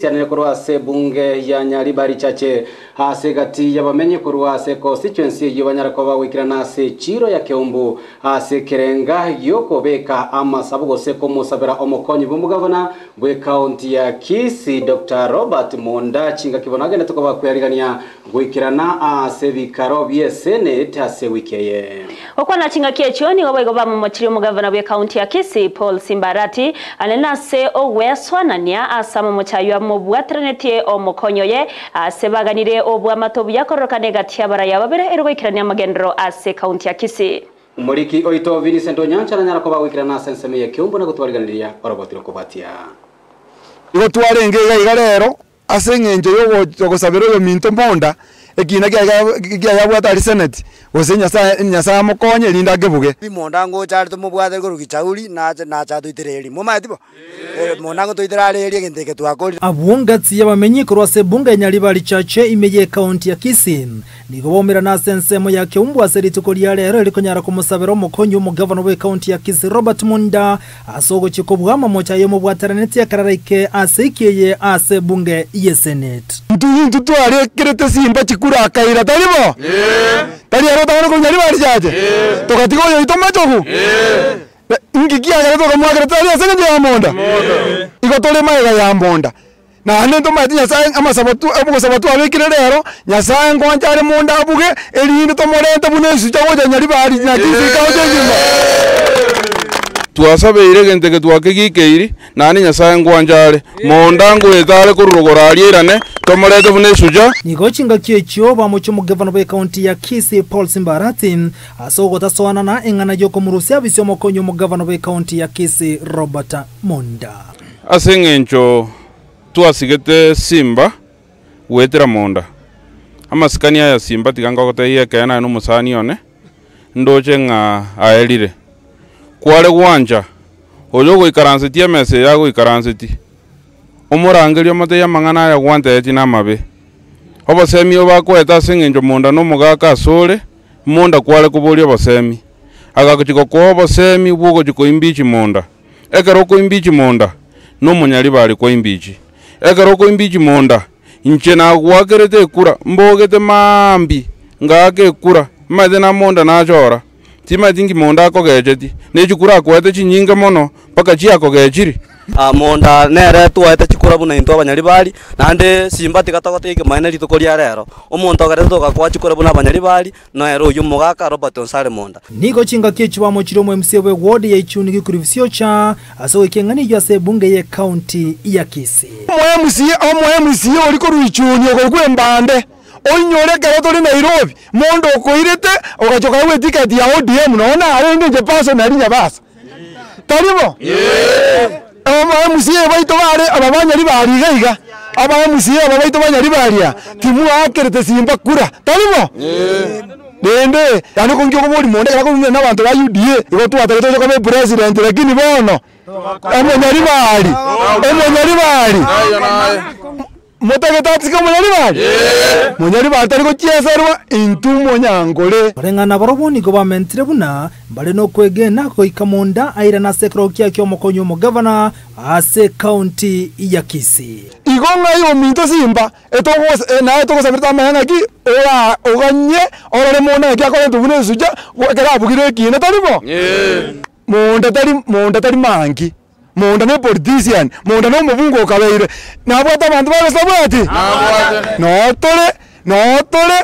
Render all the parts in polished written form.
tianene kurwase bunge ya Nyaribari chache ase gati yabamenye kurwase constituency y'Abanyarwanda bawikirana ase chiro ya Keumbu ase kerenga yokobeka amasabu gose ko musabera omukonyi b'umugavana bwe county ya Kisii Dr. Robert Monda chinga kibonagene tukobakwirigania gwikirana ase bikaro bye Senate ase wikeye okwana chinga kiechoni wabego ba mumachiri umugavana bwe county ya Kisii Paul Simbarati anenase ogweswanania asama muchayo mubwatrenetie omukonyoye asebaganire obwamatobu yakorokane gatiabara yababere erwikirania amagendero ase county ya Kisii Umuriki oito Vincent Onyancha na nyarako bawikirana senseme ya Keumbu na gutwariganiriya orobotiro kubatia igotwarengega igarero asengenje yo gusabira yo minto Monda ekina kya yabwata ari Senate gose nyasa mukonye linda gebuge Monda ngo cyari tumubwate ko rugicauri na cyatuitereri mumatibo Monda ngo tuitereri ngenteke twakori abungatsi yabamenye ko rwase bunga Nyaribari chache imeye county ya Kisii nigobomera na sensemo ya Keumbu aserituko lya rero eliko nyara kumusabira mukonyi umugavana we county ya Kisii Robert Monda asogo chikobwama mocha yo mubwataraneti ya kararike asekeye ase bunge ye Senate ntu tware kirete simba chikura kaira taribo tari aro tano ko Nyaribari chache tokatiko yo itomachoku ingikia ya to kamwa tari asenje ya Monda igotole maiga ya Monda na hane to mati nyasaye amasabatu abugosabatu abekire rero nyasaye ngwanjare Monda abuge elinde to morente bunesu cyago Nyaribari na Kisii kawo cyima twasabeire genteke twakegikeiri nani nyasaye ngwanjare Monda ngwetale kurugora alirane to morente bunesu ja nigochinga kiechyo bamucho mugavana we county ya Kisii Paul Simbarati asogo taswana na engana yoko murusia bisyo mokonyo mugavana we county ya Kisii Robert Monda asengencho tuasigete Simba wetera Monda amasikania ya Simba tikanga koteye kana no musani one ndoche nga aelire kwale gwanja oyo goikaranziti ya mese ya goikaranziti omurangeri omote ya mangana ya gwante eti na mabe obosemi obakweta asengencho Monda no mugaka asole Monda kwale kubolia obosemi agakuchiko ko obosemi bwogo chiko imbichi Monda ekero ko imbichi Monda no Munyaribari ko imbichi egaroko imbichi Monda inchena gwakerete kura mbogete mambi ngake kura made na Monda na chora tima tingi Monda ko gejeti nechukura kwete chinyinga mono paka chi akogejiri Monda nere tuwete chikura buna into Abanyaribari nande Simba tikatagoteke maina litokoria rero omuntu agarete kwa chikura buna Abanyaribari no ero uyu mugaka Robert Onsare Monda nigo chinga kichwa mochiro mu MC we ward ya ichuni gikurivsio cha aso ikengani ya se bunge ye county ya Kisii MC oliko ruichuni okwe mbande onyore garoto ni Nairobi Monda okoirete okachoka we ticket ya ODM naona arenge je personal nyabasa taribo musiye baito bare Abanyaribari gaiga musiye baito Abanyaribari timu akerete Simba kura taribo dende yani ko ngyo muri Monda kako n'abantu ba UDA iko tuwategereje ko be president lakini bono Abanyaribari Motageta tsika Munyaribari tariko chiesarwa intu Munyangole rengana baroboni go bamentire buna bare no kwegena ko ikamonda aira na sekro kyo mokonyo mugavana ase county ya Kisii igonga yo minto Simba na to sabirta mayanga ki ora oganye orore Monda kya ko ntubune suja kera bugire kine taribo Monda tari mangi Monda ne politician Monda no mubungo kabeire nabota abantu babasabati notole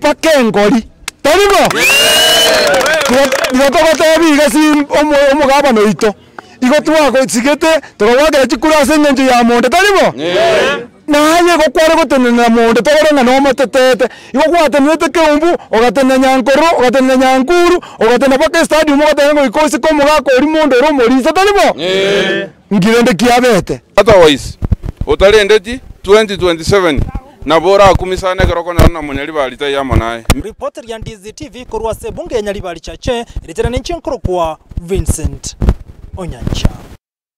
pakengoli taribo notoko biga sim omugaba noito igo twako tsigete tokawagera chikura asengenje ya Monda taribo naye go kware gotenena Monda torenga no matetete igo kwatenete Keumbu ogatena Nyankoro ogatena Nyankuru ogatena paka stadium ogatena ikosi ko mugako uri Monda ro morisa taribo ngirende kiabete otherwise utalendeti 2027 nabora akumisane garoko na Munyaribari tayamo naye reporter ya Ndizi TV korwa se bunge Nyaribari chache ritera ninchi nkoro kwa Vincent Onyancha.